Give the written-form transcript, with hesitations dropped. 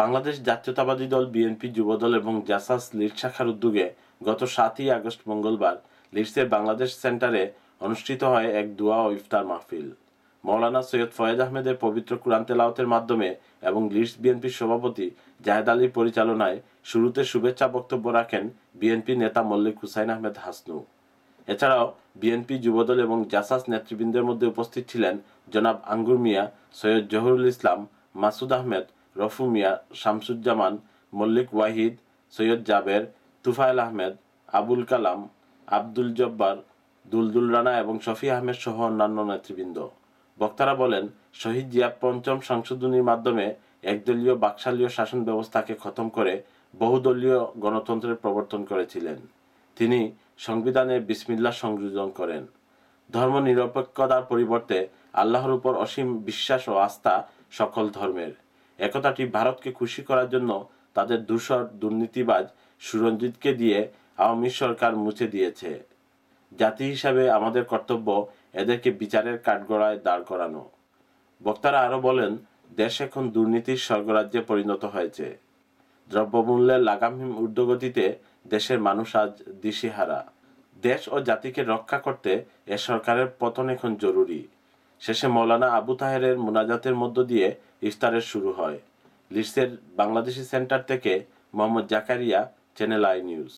বাংলাদেশ জাতীয়তাবাদী দল বিএনপি যুবদল এবং জাসাস লিডস শাখার উদ্যোগে গত 7ই আগস্ট মঙ্গলবার লিডসের বাংলাদেশ সেন্টারে অনুষ্ঠিত হয় এক দোয়া ও ইফতার মাহফিল। মৌলানা সৈয়দ ফয়েজ আহমেদের পবিত্র কুরআন তেলাওয়াতের মাধ্যমে এবং লিডস বিএনপির সভাপতি জাহেদ আলীর পরিচালনায় শুরুতে শুভেচ্ছা বক্তব্য রাখেন বিএনপি নেতা মল্লিক হুসাইন আহমেদ হাসনু। এছাড়াও বিএনপি যুবদল এবং জাসাস নেতৃবৃন্দের মধ্যে উপস্থিত ছিলেন জনাব আঙ্গুর মিয়া, সৈয়দ জহুরুল ইসলাম, মাসুদ আহমেদ, রফু মিয়া, শামসুজ্জামান, মল্লিক ওয়াহিদ, সৈয়দ জাবের, তুফায়েল আহমেদ, আবুল কালাম, আব্দুল জব্বার, দুলদুল রানা এবং শফি আহমেদ সহ অন্যান্য নেতৃবৃন্দ। বক্তারা বলেন, শহীদ জিয়া পঞ্চম সংশোধনীর মাধ্যমে একদলীয় বাকশালীয় শাসন ব্যবস্থাকে খতম করে বহুদলীয় গণতন্ত্রের প্রবর্তন করেছিলেন। তিনি সংবিধানে বিসমিল্লাহ সংযোজন করেন। ধর্মনিরপেক্ষতার পরিবর্তে আল্লাহর উপর অসীম বিশ্বাস ও আস্থা সকল ধর্মের। একতাটি ভারতকে খুশি করার জন্য তাদের ধূসর দুর্নীতিবাজ সুরঞ্জিতকে দিয়ে আওয়ামী সরকার মুছে দিয়েছে। জাতি হিসাবে আমাদের কর্তব্য এদেরকে বিচারের কাঠগড়ায় দাঁড় করানো। বক্তারা আরও বলেন, দেশ এখন দুর্নীতির স্বর্গরাজ্যে পরিণত হয়েছে। দ্রব্যমূল্যের লাগামহীন ঊর্ধ্বগতিতে দেশের মানুষ আজ দিশেহারা। দেশ ও জাতিকে রক্ষা করতে এ সরকারের পতন এখন জরুরি। শেষে মৌলানা আবু তাহেরের মুনাজাতের মধ্য দিয়ে ইফতারের শুরু হয়। লিডসের বাংলাদেশি সেন্টার থেকে Mohammad Zakaria, channel I news.